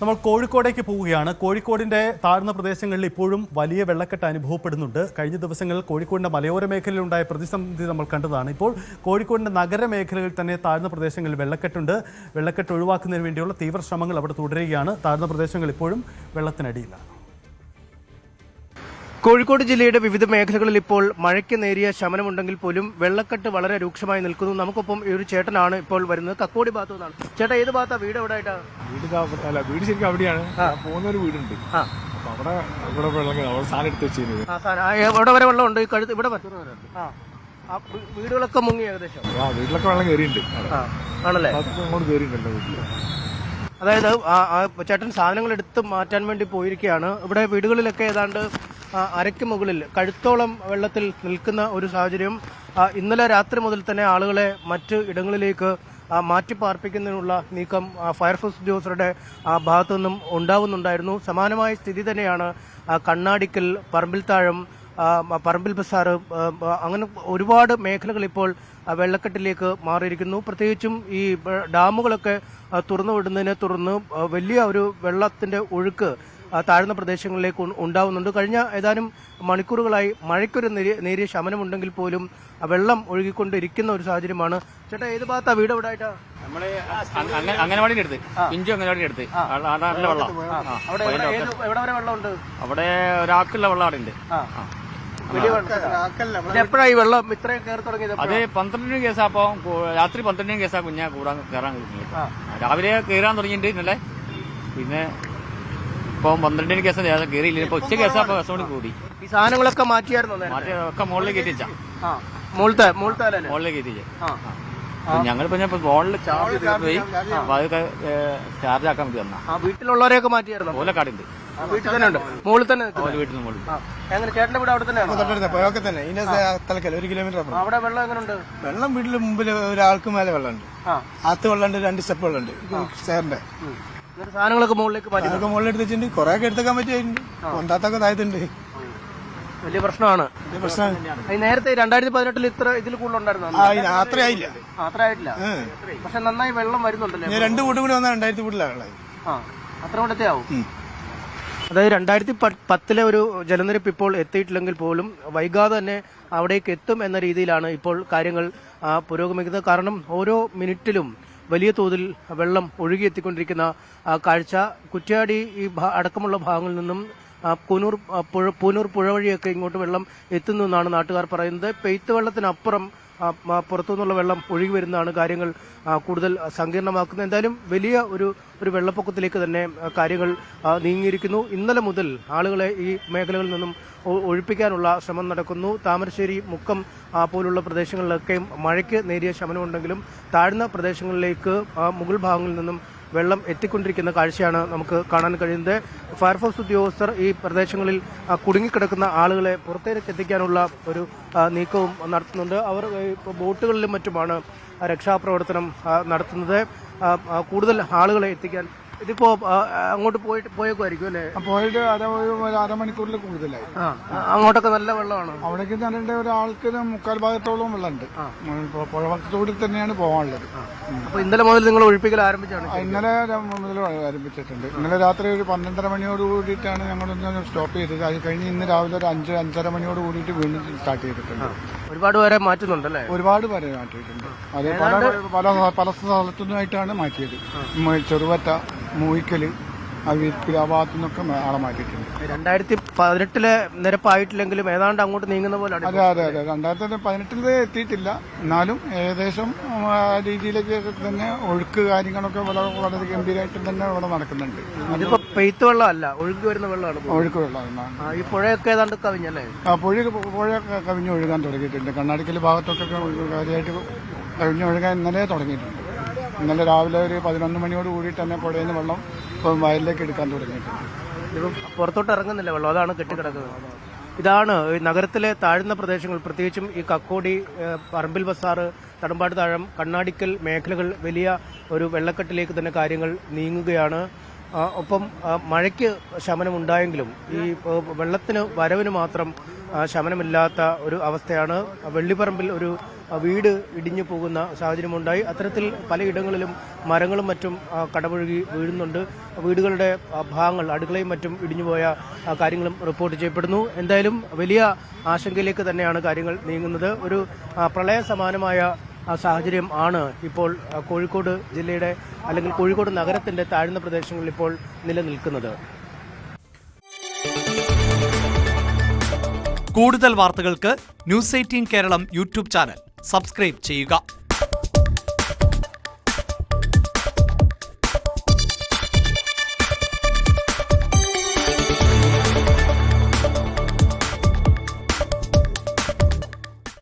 നമ്മൾ കോഴിക്കോടേക്ക് പോവുകയാണ്. കോഴിക്കോടിന്റെ താഴ്ന്ന പ്രദേശങ്ങളിൽ ഇപ്പോഴും വലിയ വെള്ളക്കെട്ട് അനുഭവപ്പെടുന്നുണ്ട്. കഴിഞ്ഞ ദിവസങ്ങളിൽ കോഴിക്കോടിന്റെ മലയോര മേഖലയിലുണ്ടായ പ്രതിസന്ധി നമ്മൾ കണ്ടതാണ്. ഇപ്പോൾ കോഴിക്കോടിന്റെ നഗരമേഖലകളിൽ തന്നെ താഴ്ന്ന പ്രദേശങ്ങളിൽ വെള്ളക്കെട്ടുണ്ട്. വെള്ളക്കെട്ട് ഒഴിവാക്കുന്നതിന് വേണ്ടിയുള്ള തീവ്ര ശ്രമങ്ങൾ അവിടെ തുടരുകയാണ്. താഴ്ന്ന പ്രദേശങ്ങൾ ഇപ്പോഴും വെള്ളത്തിനടിയിലാണ്. കോഴിക്കോട് ജില്ലയുടെ വിവിധ മേഖലകളിൽ ഇപ്പോൾ മഴയ്ക്ക് നേരിയ ശമനമുണ്ടെങ്കിൽ പോലും വെള്ളക്കെട്ട് വളരെ രൂക്ഷമായി നിൽക്കുന്നു. നമുക്കൊപ്പം ഈ ഒരു ചേട്ടനാണ് ഇപ്പോൾ വരുന്നത്. കക്കോടി ഭാഗത്തു നിന്നാണ്. ചേട്ടാ, ഏത് ഭാഗത്താ വീട്? എവിടെ ആയിട്ടാ വീട്? ശരിക്കും അവിടെയാണ്. പോകുന്ന ഒരു വീടുണ്ട്. അവിടെ വെള്ളം സാധനം എടുത്ത് വെച്ചിരുന്നത്. എവിടെ വരെ വെള്ളമുണ്ട്? ഇവിടെ വീടുകളൊക്കെ മുങ്ങി ഏകദേശം. വീട്ടിലൊക്കെ വെള്ളം കയറിയിട്ടുണ്ട്. ആണല്ലേ? അങ്ങോട്ട് കയറിയിട്ടുണ്ടല്ലോ വീട്ടില്. അതായത് ചേട്ടൻ സാധനങ്ങൾ എടുത്ത് മാറ്റാൻ വേണ്ടി പോയിരിക്കുകയാണ്. ഇവിടെ വീടുകളിലൊക്കെ ഏതാണ്ട് അരയ്ക്ക് മുകളിൽ കഴുത്തോളം വെള്ളത്തിൽ നിൽക്കുന്ന ഒരു സാഹചര്യം. ഇന്നലെ രാത്രി മുതൽ തന്നെ ആളുകളെ മറ്റ് ഇടങ്ങളിലേക്ക് മാറ്റിപ്പാർപ്പിക്കുന്നതിനുള്ള നീക്കം ഫയർഫോഴ്സ് ഉദ്യോഗസ്ഥരുടെ ഭാഗത്തു നിന്നും ഉണ്ടാവുന്നുണ്ടായിരുന്നു. സമാനമായ സ്ഥിതി തന്നെയാണ് കണ്ണാടിക്കൽ, പറമ്പിൽത്താഴം, പറമ്പിൽ ബസാർ, അങ്ങനെ ഒരുപാട് മേഖലകൾ ഇപ്പോൾ വെള്ളക്കെട്ടിലേക്ക് മാറിയിരിക്കുന്നു. പ്രത്യേകിച്ചും ഈ ഡാമുകളൊക്കെ തുറന്നുവിടുന്നതിനെ തുടർന്ന് വലിയ ഒരു വെള്ളത്തിന്റെ ഒഴുക്ക് താഴ്ന്ന പ്രദേശങ്ങളിലേക്ക് ഉണ്ടാവുന്നുണ്ട്. കഴിഞ്ഞ ഏതാനും മണിക്കൂറുകളായി മഴയ്ക്കൊരു നേരിയ ശമനമുണ്ടെങ്കിൽ പോലും വെള്ളം ഒഴുകിക്കൊണ്ടിരിക്കുന്ന ഒരു സാഹചര്യമാണ്. ചേട്ടാ, ഏത് ഭാഗത്താ വീട്? എവിടെ ആയിട്ടാ? നമ്മള് അംഗനവാടിന്റെ അടുത്ത്, പിഞ്ചു അംഗനവാടിന്റെ അടുത്ത് വെള്ളം. എവിടെ വരെ വെള്ളമുണ്ട്? അവിടെ ഒരാൾക്കുള്ള വെള്ളം അവിടെ ഉണ്ട്. എപ്പോഴാണ് ഈ വെള്ളം ഇത്രയും കയറി തുടങ്ങിയത്? അത് 12 കേസാപ്പോ രാത്രി 12 കേസാ കുഞ്ഞാ കയറാൻ കഴിഞ്ഞില്ല. രാവിലെ കയറാൻ തുടങ്ങിയിട്ട് ഇന്നലെ. പിന്നെ ഇപ്പൊ 12 കേസ് കയറിയില്ല. ഇപ്പൊ ഉച്ച കേസാപ്പോ കേസോട് കൂടി. ഈ സാധനങ്ങളൊക്കെ മാറ്റിയായിരുന്നു? ഒക്കെ മുകളിലേക്ക് എത്തിച്ചാ. മുകളിലേക്ക് എത്തിച്ചാ. ഞങ്ങളിപ്പോ മുകളിൽ ചാർജ് പോയി. അപ്പൊ അതൊക്കെ ചാർജ് ആക്കാൻ വേണ്ടി വന്നാ. വീട്ടിലുള്ളവരെയൊക്കെ മാറ്റിയായിരുന്നു? ഓലക്കാടുണ്ട്. വീട്ടിൽ തന്നെ ഉണ്ട്. മുകളിൽ തന്നെ വീട്ടിൽ മുകളിൽ. എങ്ങനെ ചേട്ടന്റെ വീട് അവിടെ തന്നെ? 1 കിലോമീറ്റർ. അവിടെ വെള്ളം എങ്ങനെയുണ്ട്? വെള്ളം വീട്ടിൽ മുമ്പിൽ ഒരാൾക്ക് മേലെ വെള്ളമുണ്ട്. അകത്ത് വെള്ളമുണ്ട്. 2 സ്റ്റെപ്പ് വെള്ളമുണ്ട്. ചേറിന്റെ സാധനങ്ങളൊക്കെ മുകളിലേക്ക് മാറ്റി. മുകളിൽ എടുത്ത് വെച്ചിട്ടുണ്ട്. കുറെ ഒക്കെ എടുത്തേക്കാൻ പറ്റിയിട്ടുണ്ട്. കൊണ്ടാത്തൊക്കെ താഴത്തുണ്ട്. വലിയ പ്രശ്നമാണ്. നേരത്തെ 2018 ഇത്ര ഇതിൽ കൂടുതലുണ്ടായിരുന്നു? അത്രയായില്ല. അത്ര ആയിട്ടില്ല. പക്ഷെ നന്നായി വെള്ളം വരുന്നുണ്ടല്ലേ? 2 വീടും കൂടി വന്നാൽ 2000 വീട്ടിലാണ് വെള്ളം. അത്ര കൊണ്ടത്തെ ആവും. അതായത് 2010 ഒരു ജലനിരപ്പ് ഇപ്പോൾ എത്തിയിട്ടില്ലെങ്കിൽ പോലും വൈകാതെ തന്നെ അവിടേക്ക് എത്തും എന്ന രീതിയിലാണ് ഇപ്പോൾ കാര്യങ്ങൾ പുരോഗമിക്കുന്നത്. കാരണം ഓരോ മിനിറ്റിലും വലിയ തോതിൽ വെള്ളം ഒഴുകിയെത്തിക്കൊണ്ടിരിക്കുന്ന കാഴ്ച. കുറ്റ്യാടി ഈ അടക്കമുള്ള ഭാഗങ്ങളിൽ നിന്നും പൂനൂർ പുഴ വഴിയൊക്കെ ഇങ്ങോട്ട് വെള്ളം എത്തുന്നു എന്നാണ് നാട്ടുകാർ പറയുന്നത്. പെയ്ത്ത് വെള്ളത്തിനപ്പുറം പുറത്തുനിന്നുള്ള വെള്ളം ഒഴുകി വരുന്നതാണ് കാര്യങ്ങൾ കൂടുതൽ സങ്കീർണമാക്കുന്നത്. എന്തായാലും വലിയ ഒരു വെള്ളപ്പൊക്കത്തിലേക്ക് തന്നെ കാര്യങ്ങൾ നീങ്ങിയിരിക്കുന്നു. ഇന്നലെ മുതൽ ആളുകളെ ഈ മേഖലകളിൽ നിന്നും ഒഴിപ്പിക്കാനുള്ള ശ്രമം നടക്കുന്നു. താമരശ്ശേരി, മുക്കം പോലുള്ള പ്രദേശങ്ങളിലൊക്കെ മഴയ്ക്ക് നേരിയ ശമനമുണ്ടെങ്കിലും താഴ്ന്ന പ്രദേശങ്ങളിലേക്ക് മുകൾ ഭാഗങ്ങളിൽ നിന്നും വെള്ളം എത്തിക്കൊണ്ടിരിക്കുന്ന കാഴ്ചയാണ് നമുക്ക് കാണാൻ കഴിയുന്നത്. ഫയർഫോഴ്സ് ഉദ്യോഗസ്ഥർ ഈ പ്രദേശങ്ങളിൽ കുടുങ്ങിക്കിടക്കുന്ന ആളുകളെ പുറത്തേക്ക് എത്തിക്കാനുള്ള ഒരു നീക്കവും നടത്തുന്നുണ്ട്. അവർ ബോട്ടുകളിലും മറ്റുമാണ് രക്ഷാപ്രവർത്തനം നടത്തുന്നത്. കൂടുതൽ ആളുകളെ എത്തിക്കാൻ ഇതിപ്പോ അങ്ങോട്ട് പോയേക്കുമായിരിക്കും അല്ലേ? പോയിട്ട് അരമണിക്കൂറിൽ കൂടുതലായി. അങ്ങോട്ടൊക്കെ നല്ല വെള്ളമാണ്. അവിടേക്ക് തന്നെ ഒരാൾക്ക് 3/4 ഭാഗത്തോളം വെള്ളമുണ്ട്. പുഴവക്കത്തോടി തന്നെയാണ് പോകാനുള്ളത്. അപ്പൊ ഇന്നലെ മുതൽ നിങ്ങൾ ഒഴിപ്പിക്കൽ ആരംഭിച്ചാണ്? ഇന്നലെ മുതൽ ആരംഭിച്ചിട്ടുണ്ട്. ഇന്നലെ രാത്രി ഒരു 12:30 മണിയോട് കൂടിയിട്ടാണ് ഞങ്ങളൊന്ന് സ്റ്റോപ്പ് ചെയ്തത്. അത് കഴിഞ്ഞ് ഇന്ന് രാവിലെ ഒരു 5-5:30 മണിയോട് കൂടിയിട്ട് വീണ്ടും സ്റ്റാർട്ട് ചെയ്തിട്ടുണ്ട്. ഒരുപാട് പേരെ മാറ്റുന്നുണ്ടല്ലേ? ഒരുപാട് പേരെ മാറ്റിയിട്ടുണ്ട്. അത് പല സ്ഥലത്തുനിന്നായിട്ടാണ് മാറ്റിയത്. ചെറുവറ്റ, മൂയിക്കല്, ആ ഭാഗത്തു നിന്നൊക്കെ ആളെ മാറ്റിയിട്ടുണ്ട്. 2018 നിരപ്പായിട്ടില്ലെങ്കിലും ഏതാണ്ട് അങ്ങോട്ട് നീങ്ങുന്ന പോലെ. അതെ. 2018 എത്തിയിട്ടില്ല. എന്നാലും ഏകദേശം രീതിയിലേക്ക് തന്നെ ഒഴുക്ക് കാര്യങ്ങളൊക്കെ വളരെ ഗംഭീരമായിട്ട് തന്നെ ഇവിടെ നടക്കുന്നുണ്ട്. ഇതിപ്പോ പെയ്ത്ത് വെള്ളമല്ല, ഒഴുകി വരുന്ന വെള്ളമാണ്. ഒഴുക്ക് വെള്ളമാണ്. ഈ പുഴയൊക്കെ ഏതാണ്ട് കവിഞ്ഞല്ലേ? പുഴ കവിഞ്ഞ് ഒഴുകാൻ തുടങ്ങിയിട്ടുണ്ട്. കണ്ണാടിക്കൽ ഭാഗത്തൊക്കെ കാര്യമായിട്ട് കവിഞ്ഞൊഴുകാൻ ഇന്നലെ തുടങ്ങിയിട്ടുണ്ട്. ഇന്നലെ രാവിലെ ഒരു 11 മണിയോട് കൂടിയിട്ട് തന്നെ പുഴയിൽ നിന്ന് വെള്ളം ഇപ്പം വയലിലേക്ക് എടുക്കാൻ തുടങ്ങിയിട്ടുണ്ട്. ഇപ്പം പുറത്തോട്ട് ഇറങ്ങുന്നില്ല വെള്ളം, അതാണ് കെട്ടിക്കിടക്കുന്നത്. ഇതാണ് നഗരത്തിലെ താഴ്ന്ന പ്രദേശങ്ങൾ, പ്രത്യേകിച്ചും ഈ കക്കോടി, പറമ്പിൽ ബസാർ, തടമ്പാട് താഴം, കണ്ണാടിക്കൽ മേഖലകൾ വലിയ ഒരു വെള്ളക്കെട്ടിലേക്ക് തന്നെ കാര്യങ്ങൾ നീങ്ങുകയാണ്. ഒപ്പം മഴയ്ക്ക് ശമനമുണ്ടായെങ്കിലും ഈ വെള്ളത്തിന് വരവിന് മാത്രം ശമനമില്ലാത്ത ഒരു അവസ്ഥയാണ്. വെള്ളിപ്പറമ്പിൽ ഒരു വീട് ഇടിഞ്ഞു പോകുന്ന സാഹചര്യമുണ്ടായി. അത്തരത്തിൽ പലയിടങ്ങളിലും മരങ്ങളും മറ്റും കടപുഴകി വീഴുന്നുണ്ട്. വീടുകളുടെ ഭാഗങ്ങൾ, അടുക്കളയും മറ്റും ഇടിഞ്ഞുപോയ കാര്യങ്ങളും റിപ്പോർട്ട് ചെയ്യപ്പെടുന്നു. എന്തായാലും വലിയ ആശങ്കയിലേക്ക് തന്നെയാണ് കാര്യങ്ങൾ നീങ്ങുന്നത്. ഒരു പ്രളയ സമാനമായ സാഹചര്യം ആണ് ഇപ്പോൾ കോഴിക്കോട് ജില്ലയുടെ അല്ലെങ്കിൽ കോഴിക്കോട് നഗരത്തിന്റെ താഴ്ന്ന പ്രദേശങ്ങളിൽ ഇപ്പോൾ നിലനിൽക്കുന്നത്. കൂടുതൽ വാർത്തകൾക്ക് News 18 Keralam YouTube channel subscribe ചെയ്യുക.